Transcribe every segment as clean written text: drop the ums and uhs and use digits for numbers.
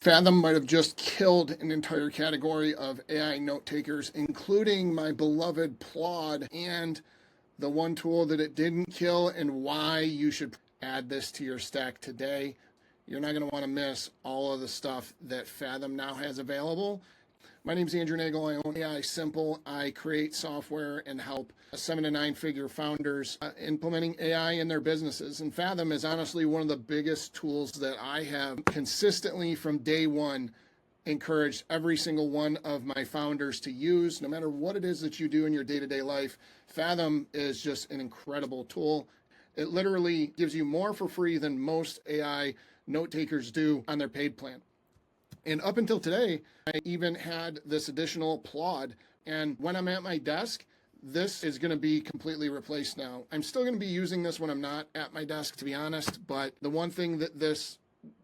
Fathom might have just killed an entire category of AI note takers, including my beloved Plaud, and the one tool that it didn't kill and why you should add this to your stack today. You're not going to want to miss all of the stuff that Fathom now has available. My name is Andrew Nagel. I own AI Simple. I create software and help 7 to 9 figure founders implementing AI in their businesses. And Fathom is honestly one of the biggest tools that I have consistently from day one encouraged every single one of my founders to use. No matter what it is that you do in your day-to-day life, Fathom is just an incredible tool. It literally gives you more for free than most AI note takers do on their paid plan. And up until today, I even had this additional Plaud. And when I'm at my desk, this is going to be completely replaced now. I'm still going to be using this when I'm not at my desk, to be honest. But the one thing that this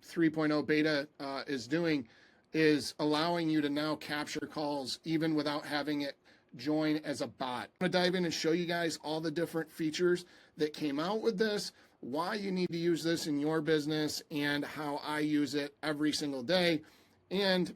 3.0 beta is doing is allowing you to now capture calls even without having it join as a bot. I'm going to dive in and show you guys all the different features that came out with this, why you need to use this in your business, and how I use it every single day. And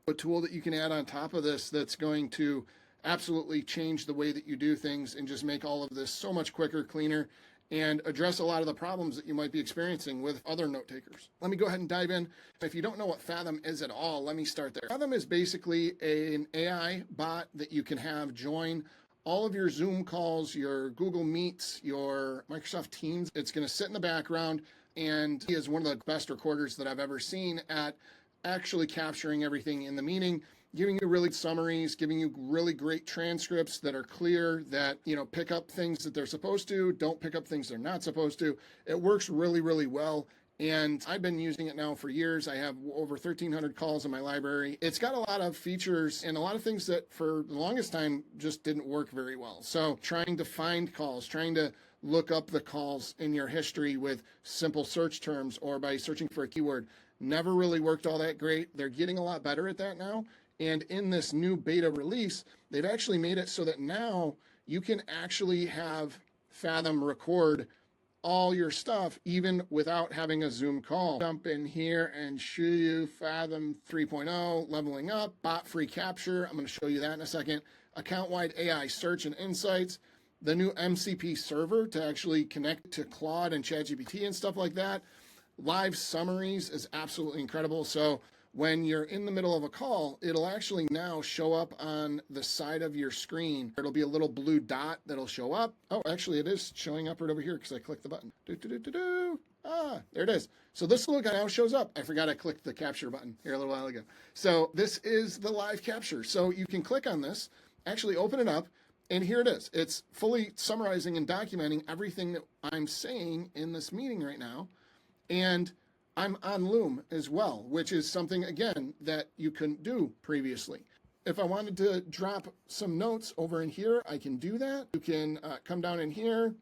a tool that you can add on top of this that's going to absolutely change the way that you do things and just make all of this so much quicker, cleaner, and address a lot of the problems that you might be experiencing with other note takers. Let me go ahead and dive in. If you don't know what Fathom is at all, let me start there. Fathom is basically an AI bot that you can have join all of your Zoom calls, your Google Meets, your Microsoft Teams. It's going to sit in the background, and he is one of the best recorders that I've ever seen at actually capturing everything in the meeting, giving you really summaries, giving you really great transcripts that are clear, that, pick up things that they're supposed to, don't pick up things they're not supposed to. It works really, really well. And I've been using it now for years. I have over 1,300 calls in my library. It's got a lot of features and a lot of things that for the longest time just didn't work very well. So trying to find calls, trying to look up the calls in your history with simple search terms or by searching for a keyword never really worked all that great. They're getting a lot better at that now. And in this new beta release, they've actually made it so that now you can actually have Fathom record all your stuff, even without having a Zoom call. Jump in here and show you Fathom 3.0, leveling up, bot free capture. I'm going to show you that in a second. Account-wide AI search and insights, the new MCP server to actually connect to Claude and ChatGPT and stuff like that. Live summaries is absolutely incredible. So when you're in the middle of a call, it'll actually now show up on the side of your screen. It'll be a little blue dot that'll show up. Oh, actually it is showing up right over here because I clicked the button. There it is. So this little guy now shows up. I forgot I clicked the capture button here a little while ago. So this is the live capture. So you can click on this, actually open it up, and here it is. It's fully summarizing and documenting everything that I'm saying in this meeting right now. And I'm on Loom as well, which is something, again, that you couldn't do previously. If I wanted to drop some notes over in here, I can do that. You can come down in here,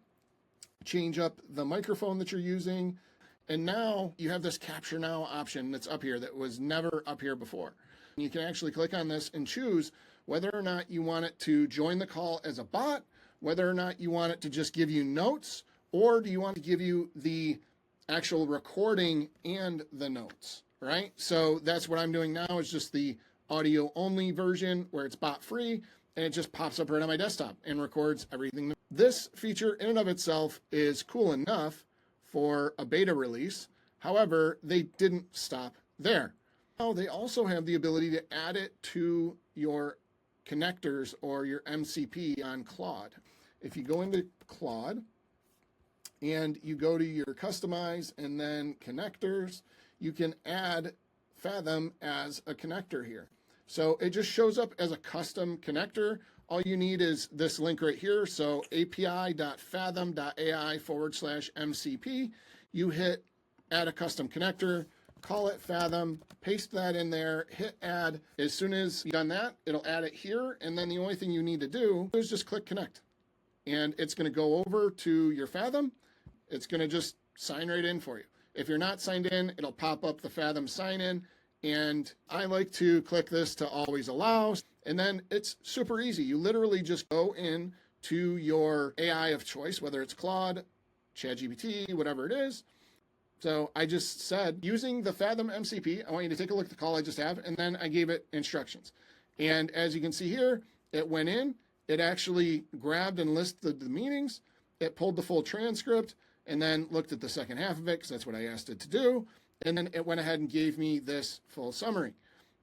change up the microphone that you're using, and now you have this Capture Now option that's up here that was never up here before. You can actually click on this and choose whether or not you want it to join the call as a bot, whether or not you want it to just give you notes, or do you want to give you the actual recording and the notes, right? So that's what I'm doing now, is just the audio only version where it's bot free, and it just pops up right on my desktop and records everything. This feature in and of itself is cool enough for a beta release. However, they didn't stop there. Now they also have the ability to add it to your connectors or your MCP on Claude. If you go into Claude, and you go to your customize and then connectors, you can add Fathom as a connector here. So it just shows up as a custom connector. All you need is this link right here. So api.fathom.ai/MCP. You hit add a custom connector, call it Fathom, paste that in there, hit add. As soon as you've done that, it'll add it here. And then the only thing you need to do is just click connect. And it's going to go over to your Fathom. It's going to just sign right in for you. If you're not signed in, it'll pop up the Fathom sign in. And I like to click this to always allow. And then it's super easy. You literally just go in to your AI of choice, whether it's Claude, ChatGPT, whatever it is, So I just said, using the Fathom MCP, I want you to take a look at the call I just have, and then I gave it instructions. And as you can see here, it went in, it actually grabbed and listed the meetings, it pulled the full transcript, and then looked at the second half of it, because that's what I asked it to do, and then it went ahead and gave me this full summary.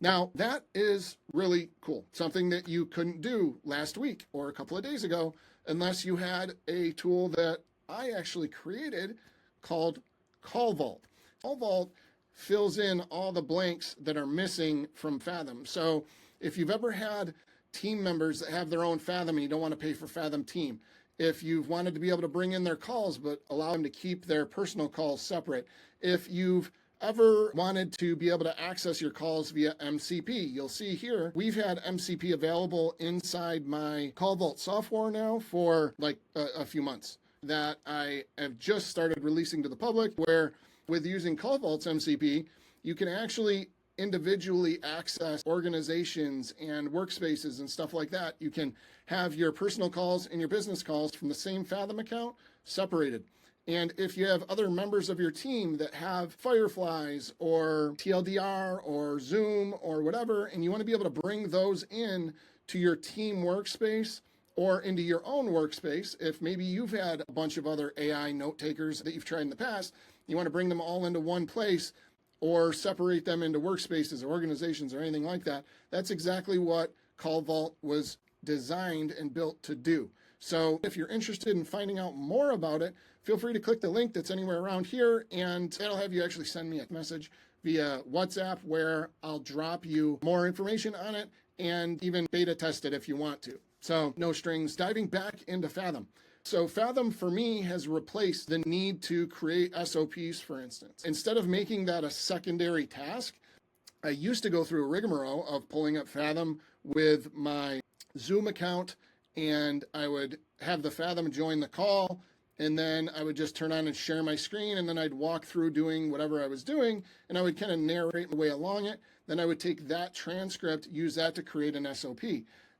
Now, that is really cool, something that you couldn't do last week or a couple of days ago unless you had a tool that I actually created called CallVault. CallVault fills in all the blanks that are missing from Fathom. So if you've ever had team members that have their own Fathom and you don't want to pay for Fathom Team, if you've wanted to be able to bring in their calls but allow them to keep their personal calls separate, if you've ever wanted to be able to access your calls via MCP, you'll see here, we've had MCP available inside my CallVault software now for like a few months that I have just started releasing to the public, where with using CallVault's MCP, you can actually individually access organizations and workspaces and stuff like that. You can have your personal calls and your business calls from the same Fathom account separated. And if you have other members of your team that have Fireflies or TLDR or Zoom or whatever, and you want to be able to bring those in to your team workspace or into your own workspace, if maybe you've had a bunch of other AI note takers that you've tried in the past, you want to bring them all into one place or separate them into workspaces or organizations or anything like that, that's exactly what CallVault was designed and built to do. So if you're interested in finding out more about it, feel free to click the link that's anywhere around here, and that'll have you actually send me a message via WhatsApp where I'll drop you more information on it and even beta test it if you want to. So no strings. Diving back into Fathom. So Fathom for me has replaced the need to create SOPs, for instance. Instead of making that a secondary task, I used to go through a rigmarole of pulling up Fathom with my Zoom account, and I would have the Fathom join the call, and then I would just turn on and share my screen, and then I'd walk through doing whatever I was doing, and I would kind of narrate my way along it. Then I would take that transcript, use that to create an SOP.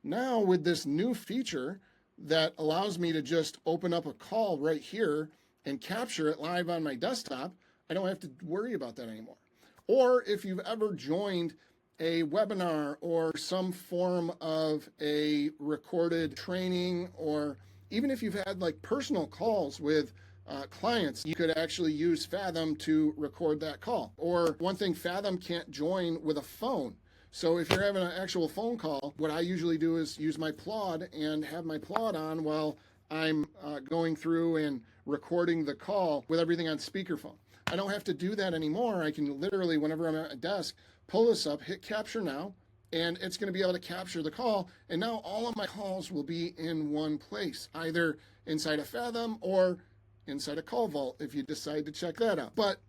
Now with this new feature that allows me to just open up a call right here and capture it live on my desktop, I don't have to worry about that anymore. Or if you've ever joined a webinar or some form of a recorded training, or even if you've had like personal calls with clients, you could actually use Fathom to record that call. Or one thing, Fathom can't join with a phone. So if you're having an actual phone call, what I usually do is use my Plaud and have my Plaud on while I'm going through and recording the call with everything on speakerphone. I don't have to do that anymore. I can literally, whenever I'm at a desk, pull this up, hit capture now, and it's going to be able to capture the call. And now all of my calls will be in one place, either inside of Fathom or inside of CallVault if you decide to check that out. But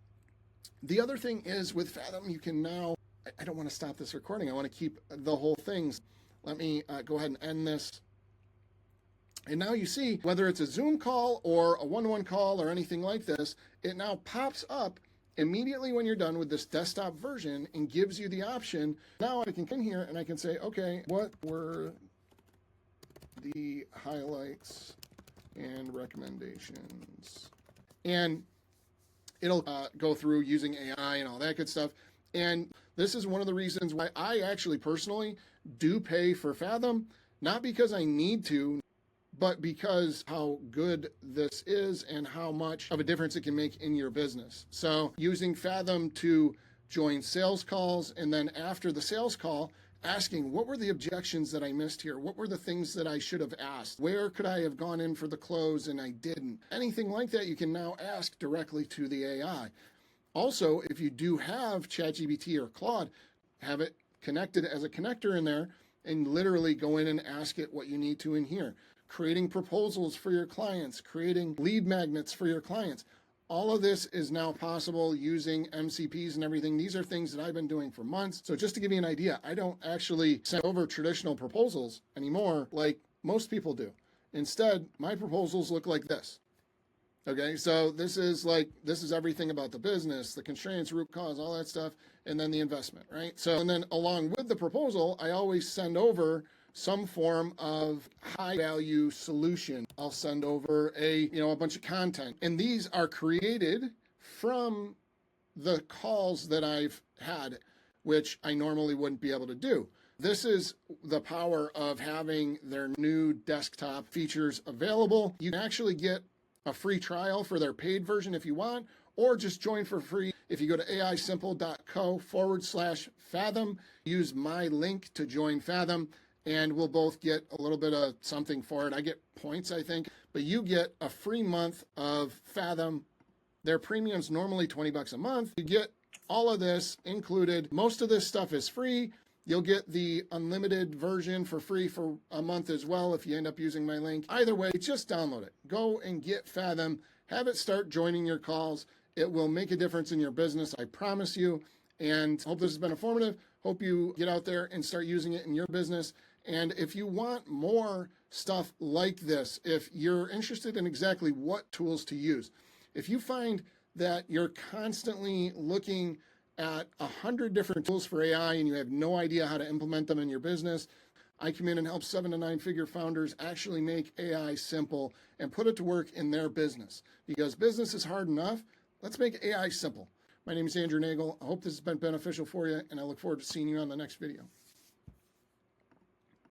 the other thing is with Fathom, you can now, I don't want to stop this recording. I want to keep the whole thing. Let me go ahead and end this. And now you see, whether it's a Zoom call or a one-to-one call or anything like this, it now pops up immediately when you're done with this desktop version and gives you the option. Now I can come here and I can say, okay, what were the highlights and recommendations? And it'll go through using AI and all that good stuff. And this is one of the reasons why I actually personally do pay for Fathom, not because I need to, but because how good this is and how much of a difference it can make in your business. So using Fathom to join sales calls, and then after the sales call, asking what were the objections that I missed here? What were the things that I should have asked? Where could I have gone in for the close and I didn't? Anything like that you can now ask directly to the AI. Also, if you do have ChatGPT or Claude, have it connected as a connector in there and literally go in and ask it what you need to in here. Creating proposals for your clients, creating lead magnets for your clients. All of this is now possible using MCPs and everything. These are things that I've been doing for months. So just to give you an idea, I don't actually send over traditional proposals anymore like most people do. Instead, my proposals look like this. Okay, so this is everything about the business, the constraints, root cause, all that stuff, and then the investment, right? So, and then along with the proposal, I always send over some form of high value solution. I'll send over a bunch of content, and these are created from the calls that I've had, which I normally wouldn't be able to do. This is the power of having their new desktop features available. You can actually get a free trial for their paid version if you want, or just join for free. If you go to aisimple.co/Fathom, use my link to join Fathom, and we'll both get a little bit of something for it. I get points, I think, but you get a free month of Fathom. Their premium's normally $20 a month. You get all of this included. Most of this stuff is free. You'll get the unlimited version for free for a month as well if you end up using my link. Either way, just download it. Go and get Fathom. Have it start joining your calls. It will make a difference in your business, I promise you. And hope this has been informative. Hope you get out there and start using it in your business. And if you want more stuff like this, if you're interested in exactly what tools to use, if you find that you're constantly looking at 100 different tools for AI and you have no idea how to implement them in your business, I come in and help 7 to 9 figure founders actually make AI simple and put it to work in their business. Because business is hard enough. Let's make AI simple. My name is Andrew Nagel. I hope this has been beneficial for you, and I look forward to seeing you on the next video.